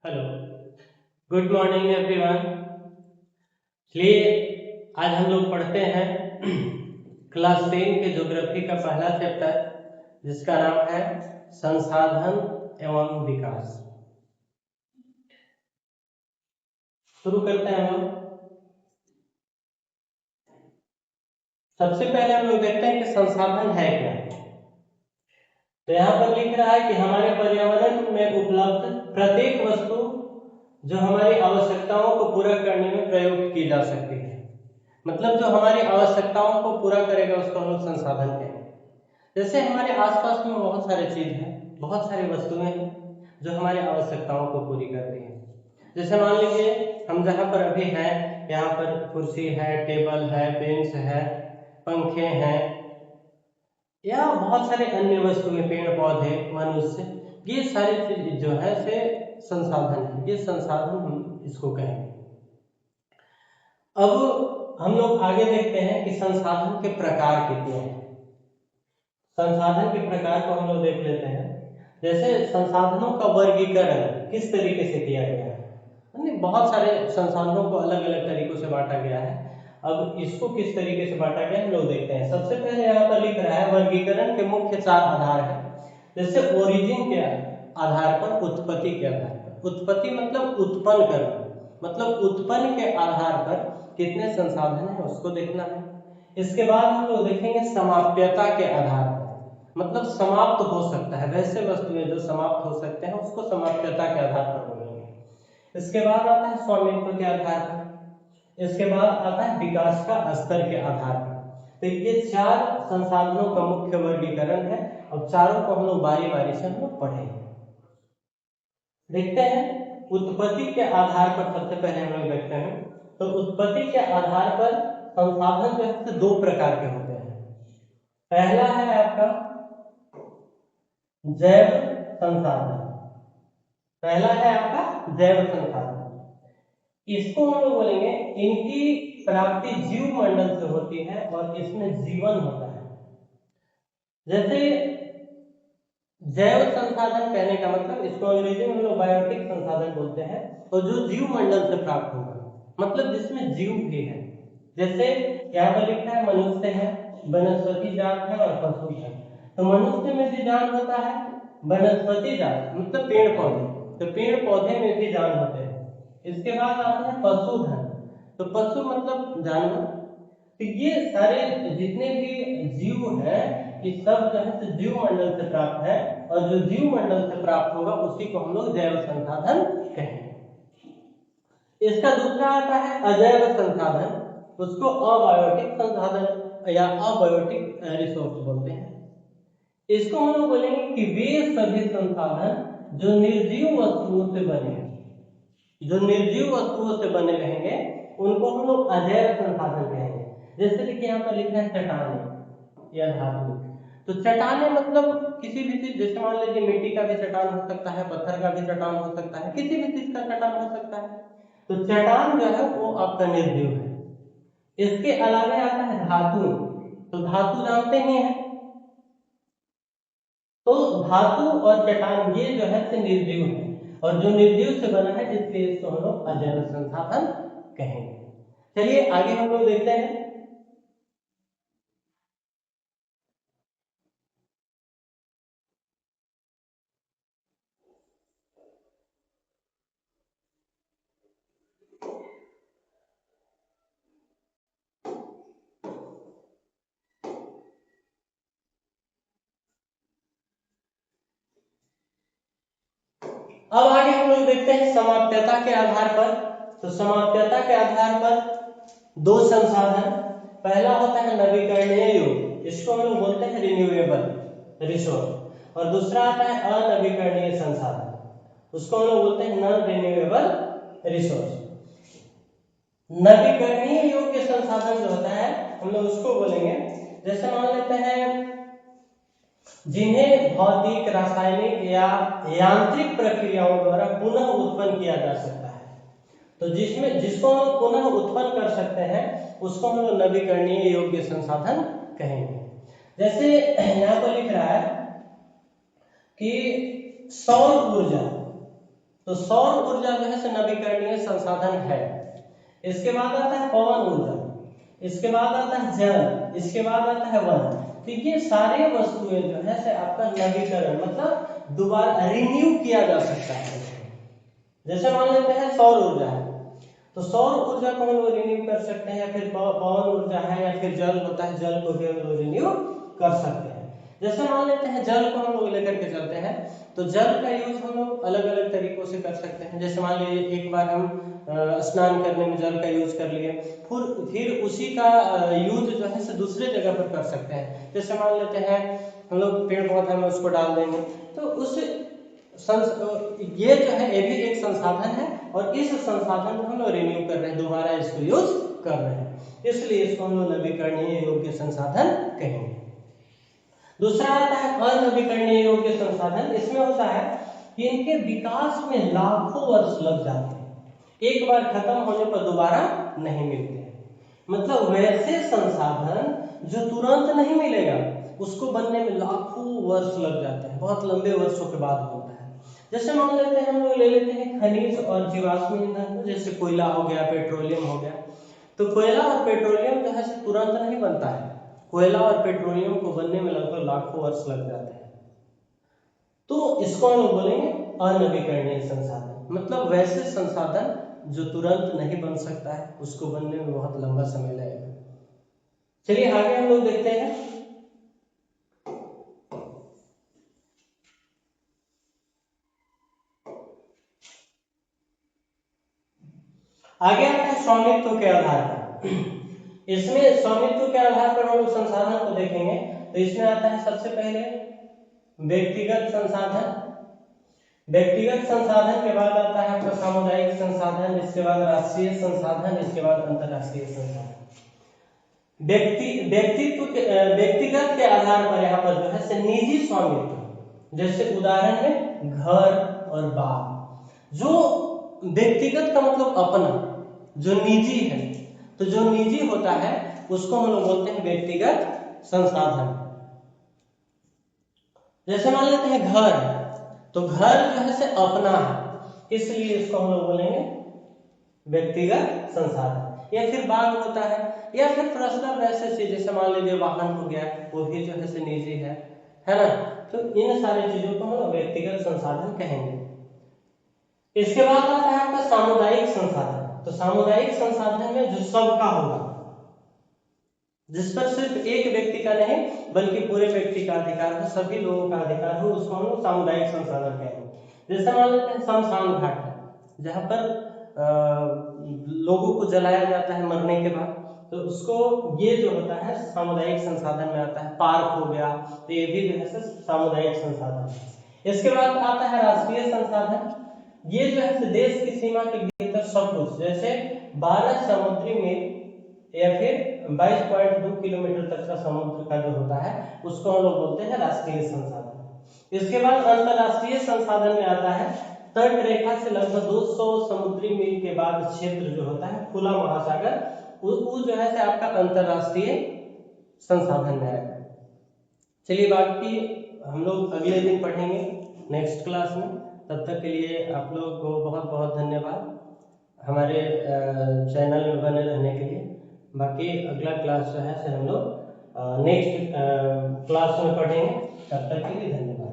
Hello, good morning everyone. चलिए आज हम लोग पढ़ते हैं क्लास 10 के ज्योग्राफी का पहला चैप्टर जिसका नाम है संसाधन एवं विकास। शुरू करते हैं हम लोग। सबसे पहले हम लोग देखते हैं कि संसाधन है क्या। तो यहाँ पर लिख रहा है कि हमारे पर्यावरण में उपलब्ध प्रत्येक वस्तु जो हमारी आवश्यकताओं को पूरा करने में प्रयोग की जा सकती है, मतलब जो हमारी आवश्यकताओं को पूरा करेगा उसको हम लोग संसाधन कहेंगे। जैसे हमारे आसपास में बहुत सारे चीज हैं, बहुत सारी वस्तुएं हैं जो हमारी आवश्यकताओं को पूरी करती हैं। जैसे मान लीजिए हम जहाँ पर अभी हैं, यहाँ पर कुर्सी है, टेबल है, बेंच है, पंखे हैं या बहुत सारे अन्य वस्तुएं, पेड़ पौधे, मनुष्य, ये सारी चीज जो है से संसाधन है। ये संसाधन हम इसको कहेंगे। अब हम लोग आगे देखते हैं कि संसाधन के प्रकार कितने हैं। संसाधन के प्रकार को हम लोग देख लेते हैं। जैसे संसाधनों का वर्गीकरण किस तरीके से किया गया है, यानी बहुत सारे संसाधनों को अलग अलग तरीकों से बांटा गया है। अब इसको किस तरीके से बांटा गया हम लोग देखते हैं। सबसे पहले यहाँ पर लिख रहा है वर्गीकरण के मुख्य 4 आधार है। जैसे ओरिजिन के आधार पर, उत्पत्ति के आधार पर। उत्पत्ति मतलब उत्पन्न करना, मतलब उत्पन्न के आधार पर कितने संसाधन है उसको देखना है। इसके बाद हम लोग देखेंगे समाप्यता के आधार पर, मतलब समाप्त हो सकता है, वैसे वस्तुएं जो समाप्त हो सकते हैं उसको समाप्यता के आधार पर बोलेंगे। इसके बाद आता है स्वामित्व के आधार पर। इसके बाद आता है विकास का स्तर के आधार पर। तो ये 4 संसाधनों का मुख्य वर्गीकरण है। अब चारों को हम लोग बारी बारी से हम लोग पढ़ेंगे। देखते हैं उत्पत्ति के आधार पर। सबसे पहले हम लोग देखते हैं तो उत्पत्ति के आधार पर संसाधन जो है 2 प्रकार के होते हैं। पहला है आपका जैव संसाधन। पहला है आपका जैव संसाधन। इसको हम लोग बोलेंगे, इनकी प्राप्ति जीव मंडल से होती है और इसमें जीवन होता है। जैसे जैव संसाधन कहने का मतलब, इसको अंग्रेजी में हम लोग बायोटिक संसाधन बोलते हैं, और जो जीव मंडल से प्राप्त होगा, मतलब जिसमें जीव भी है। जैसे यहाँ पर लिखा है मनुष्य है, वनस्पति जात है और पशु है। तो मनुष्य में भी जान होता है, वनस्पति जात मतलब पेड़ पौधे, तो पेड़ पौधे में भी जान होते हैं। इसके बाद आते हैं पशुधन, तो पशु मतलब जानवर। तो ये सारे जितने भी जीव हैं, ये सब जो है जीव मंडल से प्राप्त है, और जो जीव मंडल से प्राप्त होगा उसी को हम लोग जैव संसाधन कहेंगे। इसका दूसरा आता है अजैव संसाधन, उसको अबायोटिक संसाधन या अबायोटिक रिसोर्स बोलते हैं। इसको हम लोग बोलेंगे कि वे सभी संसाधन जो निर्जीव वस्तुओं से बने हैं, जो निर्जीव वस्तुओं से बने रहेंगे उनको हम लोग अजैव संसाधन कहेंगे। जैसे देखिए यहाँ पर लिखा है चट्टाने या धातु। तो चट्टाने मतलब किसी भी चीज, जैसे मान लीजिए मिट्टी का भी चट्टान हो सकता है, पत्थर का भी चट्टान हो सकता है, किसी भी चीज का चट्टान हो सकता है। तो चट्टान जो है वो आपका निर्जीव है। इसके अलावा आता है धातु। तो धातु जानते ही हैं, तो धातु और चट्टान ये जो है से निर्जीव है, और जो निर्जीव से बना है इसलिए इसको हम लोग अजैव संसाधन कहेंगे। चलिए आगे हम लोग देखते हैं। अब आगे हम लोग देखते हैं समाप्यता के आधार पर। तो समाप्यता के आधार पर 2 संसाधन, पहला होता है नवीकरणीय योग, इसको हम लोग बोलते हैं रिन्यूएबल रिसोर्स, और दूसरा आता है अनवीकरणीय संसाधन, उसको हम लोग बोलते हैं नॉन रिन्यूएबल रिसोर्स। नवीकरणीय योग्य संसाधन जो होता है हम लोग उसको बोलेंगे, जैसे मान लेते हैं जिन्हें भौतिक, रासायनिक या यांत्रिक प्रक्रियाओं द्वारा पुनः उत्पन्न किया जा सकता है। तो जिसको हम पुनः उत्पन्न कर सकते हैं उसको हम लोग नवीकरणीय योग्य संसाधन कहेंगे। जैसे यहाँ पर लिख रहा है कि सौर ऊर्जा, तो सौर ऊर्जा जो है नवीकरणीय संसाधन है। इसके बाद आता है पवन ऊर्जा, इसके बाद आता है जल, इसके बाद आता है वन। तो ये सारे वस्तुएं जो है से आपका नवीकरण मतलब दोबारा रिन्यू किया जा सकता है। जैसे मान लेते हैं सौर ऊर्जा है, तो सौर ऊर्जा को हम लोग रिन्यू कर सकते हैं, या फिर पवन ऊर्जा है, या फिर जल होता है, जल को भी हम लोग रिन्यू कर सकते हैं। जैसे मान लेते हैं जल को हम लोग लेकर के चलते हैं, तो जल का यूज हम लोग अलग अलग तरीकों से कर सकते हैं। जैसे मान लीजिए एक बार हम स्नान करने में जल का यूज कर लिए, फिर उसी का यूज जो है से दूसरे जगह पर कर सकते हैं। जैसे मान लेते हैं हम लोग पेड़ पौधा में उसको डाल देंगे, तो उस ये जो है ये भी एक संसाधन है, और इस संसाधन को हम लोग रिन्यू कर रहे हैं, दोबारा इसको यूज कर रहे हैं, इसलिए इसको हम लोग नवीकरणीय योग्य संसाधन कहेंगे। दूसरा आता है अनवीकरणीय योग्य संसाधन। इसमें होता है कि इनके विकास में लाखों वर्ष लग जाते हैं, एक बार खत्म होने पर दोबारा नहीं मिलते हैं। मतलब वैसे संसाधन जो तुरंत नहीं मिलेगा, उसको बनने में लाखों वर्ष लग जाते हैं, बहुत लंबे वर्षों के बाद बनता है। जैसे मान लेते हैं हम लोग ले लेते हैं खनिज और जीवाश्म ईंधन, जैसे कोयला हो गया, पेट्रोलियम हो गया। तो कोयला और पेट्रोलियम जो है तुरंत नहीं बनता है, कोयला और पेट्रोलियम को बनने में लगभग लाखों वर्ष लग जाते हैं। तो इसको हम लोग बोलेंगे अनवीकरणीय संसाधन, मतलब वैसे संसाधन जो तुरंत नहीं बन सकता है, उसको बनने में बहुत लंबा समय लगेगा। चलिए आगे हम लोग देखते हैं। आगे आता है स्वामित्व के आधार पर। इसमें स्वामित्व के आधार पर हम लोग संसाधन को देखेंगे, तो इसमें आता है सबसे पहले व्यक्तिगत संसाधन। व्यक्तिगत संसाधन के बाद आता है आपका सामुदायिक संसाधन, इसके बाद राष्ट्रीय संसाधन, इसके बाद अंतरराष्ट्रीय संसाधन। व्यक्तिगत के आधार पर यहाँ पर जो है निजी स्वामित्व, जैसे उदाहरण में घर और बाग। जो व्यक्तिगत का मतलब अपना, जो निजी है, तो जो निजी होता है उसको हम लोग बोलते हैं व्यक्तिगत संसाधन। जैसे मान लेते हैं घर, तो घर जो है से अपना है, इसलिए इसको हम लोग बोलेंगे व्यक्तिगत संसाधन। या फिर बाग होता है, या फिर पर्सनल वैसे चीज, जैसे मान लीजिए वाहन हो गया, वो भी जो है से निजी है ना। तो इन सारी चीजों को हम व्यक्तिगत संसाधन कहेंगे। इसके बाद आता है आपका सामुदायिक संसाधन। तो सामुदायिक संसाधन में जो सबका होगा, जिस पर सिर्फ एक व्यक्ति का नहीं बल्कि पूरे व्यक्ति का अधिकार हो, सभी लोगों का अधिकार हो, उसको हम सामुदायिक संसाधन कहेंगे। जैसे मान लेते हैं शमशान घाट है, जहाँ पर लोगों को जलाया जाता है मरने के बाद, तो उसको ये जो होता है सामुदायिक संसाधन में आता है। पार्क हो गया, तो ये भी जो है सामुदायिक संसाधन। इसके बाद आता है राष्ट्रीय संसाधन। ये जो है देश की सीमा के भीतर सब कुछ, जैसे 12 समुद्री मील या फिर 22.2 किलोमीटर तक का समुद्र का जो होता है, उसको हम लोग बोलते हैं राष्ट्रीय संसाधन। इसके बाद अंतरराष्ट्रीय संसाधन में आता है तट रेखा से लगभग 200 समुद्री मील के बाद क्षेत्र जो होता है खुला महासागर, वो जो है आपका अंतरराष्ट्रीय संसाधन में आएगा। चलिए बाकी हम लोग अगले दिन पढ़ेंगे नेक्स्ट क्लास में। तब तक के लिए आप लोग को बहुत बहुत धन्यवाद हमारे चैनल में बने रहने के लिए। बाकी अगला क्लास जो है हम लोग नेक्स्ट क्लास में पढ़ेंगे। तब तक के लिए धन्यवाद।